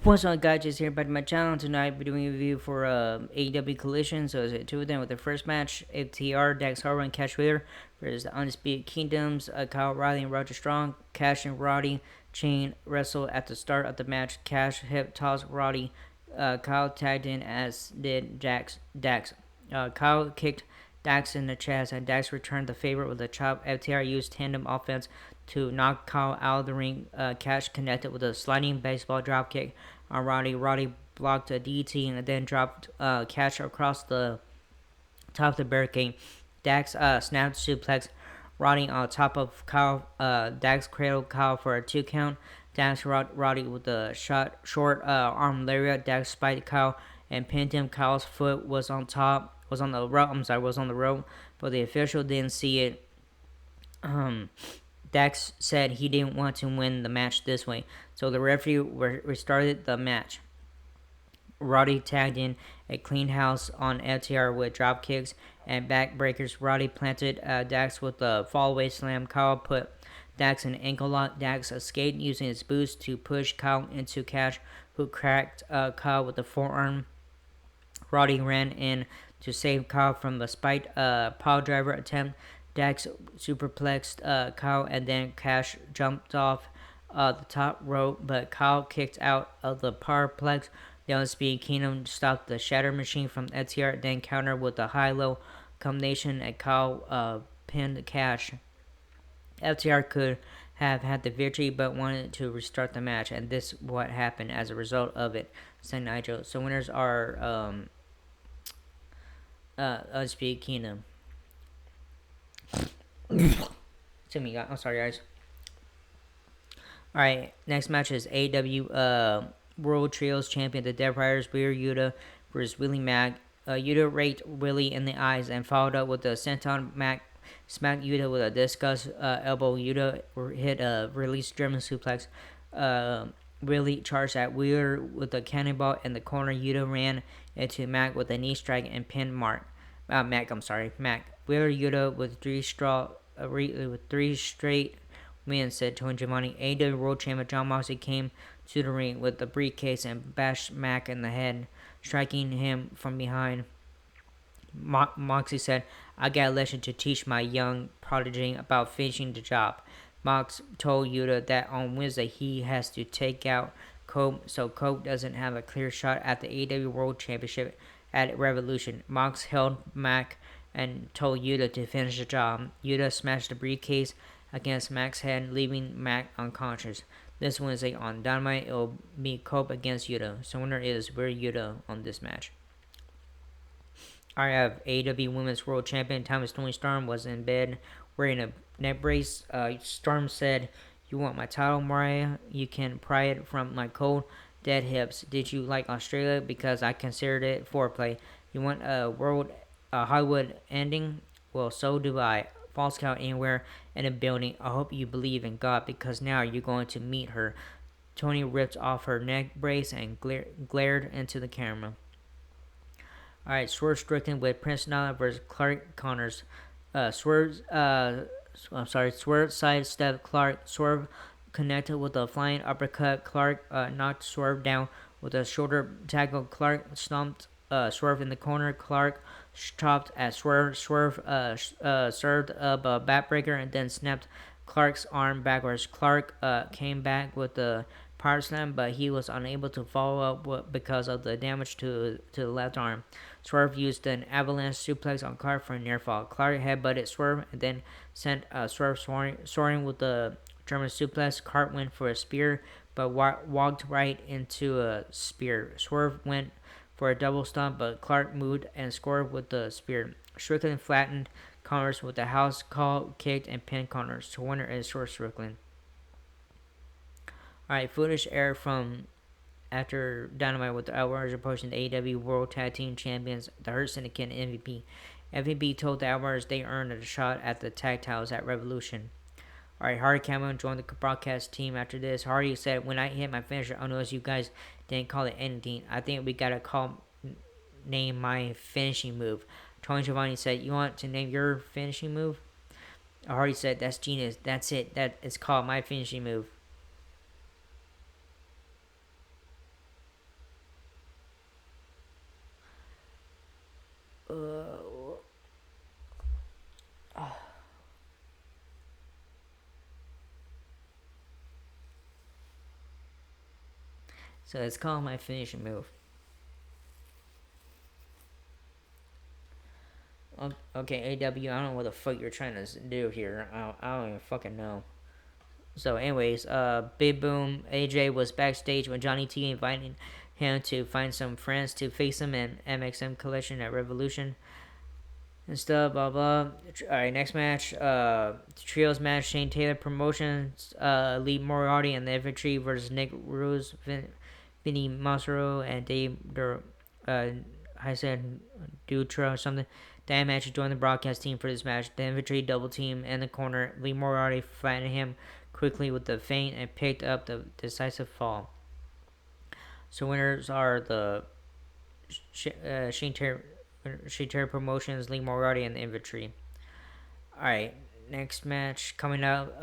What's up, guys? Just here back to my channel. Tonight, we're doing a review for AEW Collision. So, it's two of them with the first match: FTR, Dax Harwood, and Cash Wheeler versus the Undisputed Kingdoms, Kyle Riley and Roger Strong. Cash and Roddy chain wrestle at the start of the match. Cash hip toss Roddy. Kyle tagged in, as did Dax. Kyle kicked Dax in the chest, and Dax returned the favor with a chop. FTR used tandem offense to knock Kyle out of the ring. Cash connected with a sliding baseball dropkick on Roddy. Roddy blocked a DT and then dropped Cash across the top of the barricade. Dax snapped suplex Roddy on top of Kyle. Dax cradled Kyle for a 2 count. Dax Roddy with a short arm lariat. Dax spiked Kyle and pinned him. Kyle's foot was on top. Was on the rope. Was on the rope, but the official didn't see it. Dax said he didn't want to win the match this way, so the referee restarted the match. Roddy tagged in a clean house on FTR with drop kicks and backbreakers. Roddy planted Dax with a fallaway slam. Kyle put Dax in ankle lock. Dax escaped using his boots to push Kyle into Cash, who cracked Kyle with a forearm. Roddy ran in to save Kyle from the spiked pile driver attempt. Dax superplexed Kyle, and then Cash jumped off the top rope, but Kyle kicked out of the powerplex. The Undisputed Kingdom stopped the Shatter Machine from FTR, then countered with a high-low combination, and Kyle pinned Cash. FTR could have had the victory, but wanted to restart the match, and this is what happened as a result of it, said Nigel. So winners are Undisputed Kingdom. To me, I'm sorry, guys. All right, next match is AEW World Trios Champion, the Death Riders, Wheeler Yuta versus Willie Mack. Yuta raked Willie in the eyes and followed up with a senton. Mack smacked Yuta with a discus elbow. Yuta hit a release German suplex. Willie charged at Wheeler with a cannonball in the corner. Yuta ran into Mack with a knee strike and pinned Mack. Wheeler Yuta with three straight wins, said Tony Giovanni. AEW World Champion John Moxley came to the ring with the briefcase and bashed Mack in the head, striking him from behind. Moxley said, "I got a lesson to teach my young prodigy about finishing the job." Mox told Yuta that on Wednesday he has to take out Cope so Cope doesn't have a clear shot at the AEW World Championship at Revolution. Mox held Mack and told Yuta to finish the job. Yuta smashed the briefcase against Mack's head, leaving Mack unconscious. This Wednesday on Dynamite, it will be Cope against Yuta. So winner is Wheeler Yuta on this match. I have AEW Women's World Champion Thomas Tony Storm was in bed wearing a neck brace. Storm said, "You want my title, Mariah? You can pry it from my cold, dead hips. Did you like Australia? Because I considered it foreplay. You want a Hollywood ending? Well, so do I. False count anywhere in a building. I hope you believe in God, because now you're going to meet her." Tony ripped off her neck brace and glared into the camera. Alright, Swerve Strickland with Prince Nana versus Clark Connors. Swerve sidestepped Clark. Swerve connected with a flying uppercut. Clark knocked Swerve down with a shoulder tackle. Clark stomped Swerve in the corner. Clark chopped at Swerve. Swerve served up a backbreaker and then snapped Clark's arm backwards. Clark came back with the power slam, but he was unable to follow up because of the damage to the left arm. Swerve used an avalanche suplex on Clark for a near fall. Clark headbutted Swerve and then sent Swerve soaring with the German suplex. Clark went for a spear, but walked right into a spear. Swerve went for a double stomp, but Clark moved and scored with the spear. Strickland flattened Connors with a house call, kicked, and pinned Connors. So winner is Swerve Strickland. Alright, footage aired from after Dynamite with the Outriders approaching the AEW World Tag Team Champions, the Hurt Syndicate, and MVP. MVP told the Outriders they earned a shot at the tag titles at Revolution. Alright, Hardy Cameron joined the broadcast team after this. Hardy said, "When I hit my finisher, I noticed you guys didn't call it anything. I think we gotta name my finishing move." Tony Giovanni said, "You want to name your finishing move?" Hardy said, "That's genius. That's it. That is called my finishing move." So it's called my finishing move. Okay, AW, I don't know what the fuck you're trying to do here. I don't even fucking know. So, anyways, Big Boom AJ was backstage when Johnny T invited him to find some friends to face him in MXM Collision at Revolution and stuff. Blah blah. All right, next match. Trios match: Shane Taylor Promotions, Lee Moriarty and the Infantry versus Nick Ruiz, Vinny Massaro, and Dave. I said Dutra or something. That match joined the broadcast team for this match. The Infantry double team in the corner. Lee Moriarty fighting him quickly with the feint and picked up the decisive fall. So winners are the Shane Terry Promotions, Lee Moriarty, and the Infantry. Alright, next match coming up.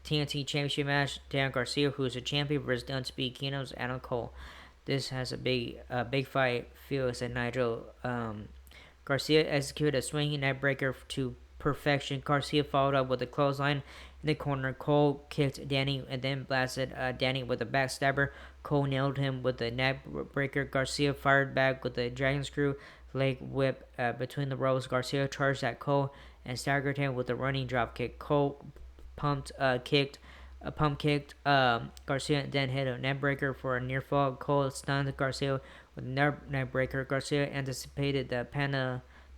TNT Championship match. Dan Garcia, who is a champion, versus the Undisputed Kingdom's Adam Cole. This has a big fight. Feels at Nigel. Garcia executed a swinging neck breaker to perfection. Garcia followed up with a clothesline in the corner. Cole kicked Danny and then blasted Danny with a backstabber. Cole nailed him with a neck breaker. Garcia fired back with a dragon screw leg whip between the ropes. Garcia charged at Cole and staggered him with a running drop kick. Cole pump kicked Garcia and then hit a neck breaker for a near fall. Cole stunned Garcia with a neck breaker. Garcia anticipated the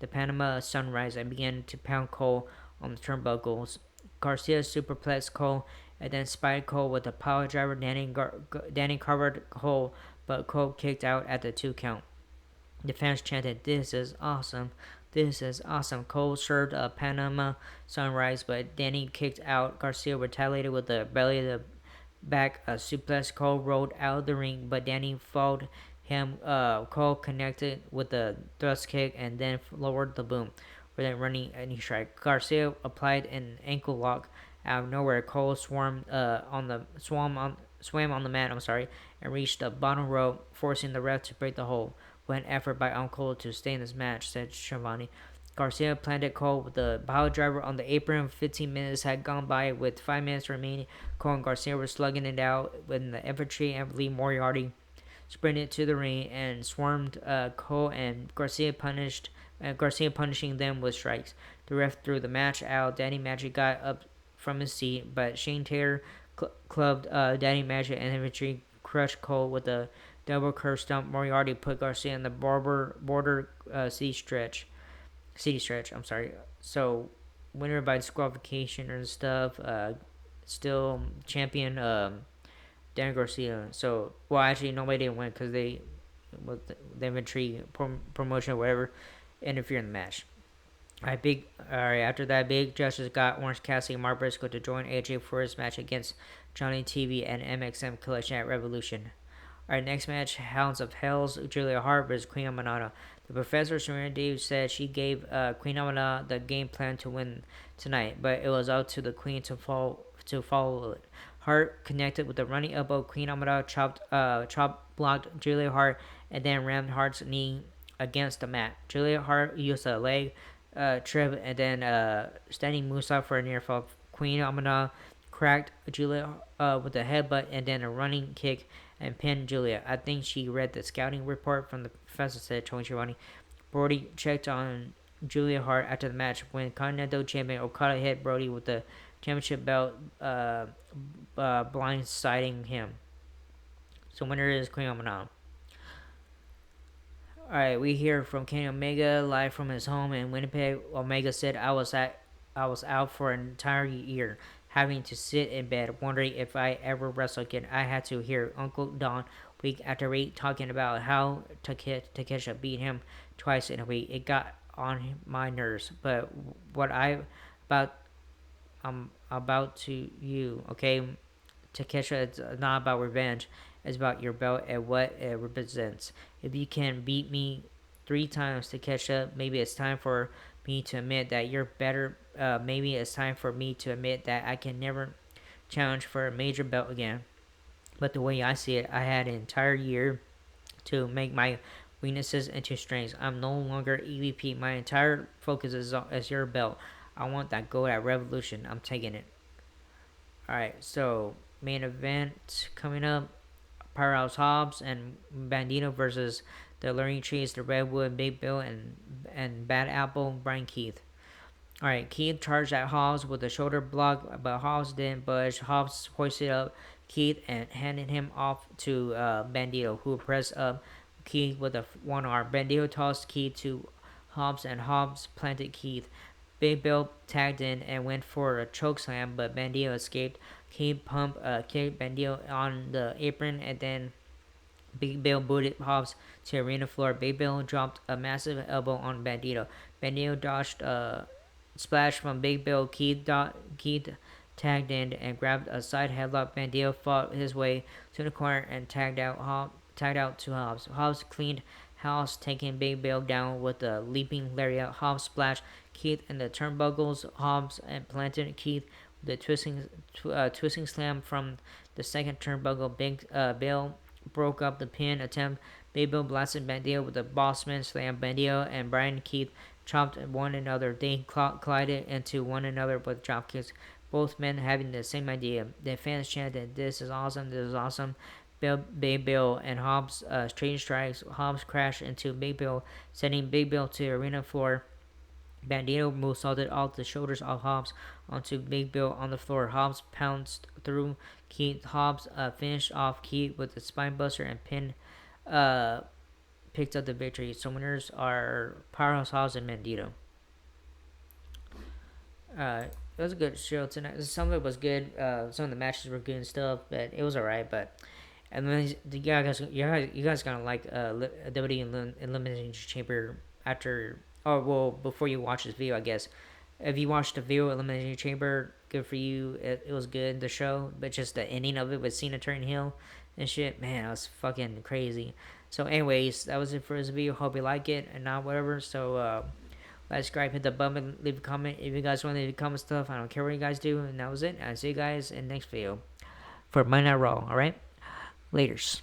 Panama Sunrise and began to pound Cole on the turnbuckles. Garcia superplexed Cole and then spied Cole with a power driver. Danny covered Cole, but Cole kicked out at the 2 count. The fans chanted, "This is awesome. This is awesome." Cole served a Panama Sunrise, but Danny kicked out. Garcia retaliated with the belly of the back suplex. Cole rolled out of the ring, but Danny fouled him. Cole connected with the thrust kick and then lowered the boom with a running knee strike. Garcia applied an ankle lock out of nowhere. Cole swam on the mat. And reached the bottom rope, forcing the ref to break the hold. What an effort by Cole to stay in this match," said Schiavone. Garcia planted Cole with the pile driver on the apron. 15 minutes had gone by with 5 minutes remaining. Cole and Garcia were slugging it out when the Infantry and Lee Moriarty sprinted to the ring and swarmed Cole and Garcia punishing them with strikes. The ref threw the match out. Danny Magic got up from his seat, but Shane Taylor clubbed Danny Magic and Infantry crushed Cole with a double curve stomp. Moriarty put Garcia in the border city stretch. So winner by disqualification and stuff. Still champion Dan Garcia. So actually nobody didn't win because they with the Infantry promotion or whatever interfere in the match. Alright, after that, Big Justice got Orange Cassidy and Mark Briscoe to join AJ for his match against Johnny TV and MXM Collision at Revolution. Alright, next match, Hounds of Hell's Julia Hart versus Queen Amanada. The Professor Serena Deeb said she gave Queen Amanada the game plan to win tonight, but it was up to the Queen to follow it. Hart connected with a running elbow. Queen Amanada chop blocked Julia Hart and then rammed Hart's knee against the mat. Julia Hart used a leg trip and then standing moonsault for a near fall. Queen Amanada cracked Julia with a headbutt and then a running kick and pinned Julia. I think she read the scouting report from the professor, said Tony Schiavone. Brody checked on Julia Hart after the match when Continental Champion Okada hit Brody with the championship belt, blindsiding him. So winner is Queen Amanada. Alright, we hear from Kenny Omega live from his home in Winnipeg. Omega said, I was out for an entire year, having to sit in bed, wondering if I ever wrestle again. I had to hear Uncle Don week after week talking about how Takesha beat him twice in a week. It got on my nerves. But what I'm about to you, okay? Takesha, it's not about revenge. It's about your belt and what it represents. If you can beat me 3 times, Takesha, maybe it's time for me to admit that you're better. Maybe it's time for me to admit that I can never challenge for a major belt again. But the way I see it, I had an entire year to make my weaknesses into strengths. I'm no longer EVP. My entire focus is your belt. I want that gold at Revolution. I'm taking it. Alright, so main event coming up. Powerhouse Hobbs and Bandito versus the Learning Trees, the Redwood, Big Bill, and Bad Apple, Brian Keith. Alright, Keith charged at Hobbs with a shoulder block, but Hobbs didn't budge. Hobbs hoisted up Keith and handed him off to Bandito, who pressed up Keith with a one arm. Bandito tossed Keith to Hobbs, and Hobbs planted Keith. Big Bill tagged in and went for a choke slam, but Bandito escaped. Keith pumped kicked Bandito on the apron, and then Big Bill booted Hobbs to arena floor. Big Bill dropped a massive elbow on Bandito. Bandito dodged a splash from Big Bill. Keith tagged in and grabbed a side headlock. Bandito fought his way to the corner and tagged out to Hobbs. Hobbs cleaned house, taking Big Bill down with a leaping lariat. Hobbs splashed Keith in the turnbuckles. Hobbs and planted Keith with a twisting slam from the second turnbuckle. Big Bill broke up the pin attempt. Big Bill blasted Bandito with a Bossman slam. Bandito and Brian Keith chopped one another. They collided into one another with drop kicks. Both men having the same idea. The fans chanted, "This is awesome! This is awesome!" Big Bill and Hobbs straight strikes. Hobbs crashed into Big Bill, sending Big Bill to the arena floor. Bandito moonsaulted off the shoulders of Hobbs onto Big Bill on the floor. Hobbs pounced through Keith. Hobbs finished off Keith with a spinebuster and picked up the victory. So winners are Powerhouse Hobbs and Bandito. It was a good show tonight. Some of it was good. Some of the matches were good and stuff, but it was alright. But and then you guys gonna like WWE Elimination Chamber after. Oh well, before you watch this video, I guess. If you watched the video Elimination Chamber, good for you. It was good, the show, but just the ending of it with Cena turning heel and shit, man, that was fucking crazy. So, anyways, that was it for this video. Hope you like it and not whatever. So, like, subscribe, hit the button, leave a comment if you guys want to leave comment stuff. I don't care what you guys do, and that was it. I'll see you guys in the next video for Monday Night Raw. All right, laters.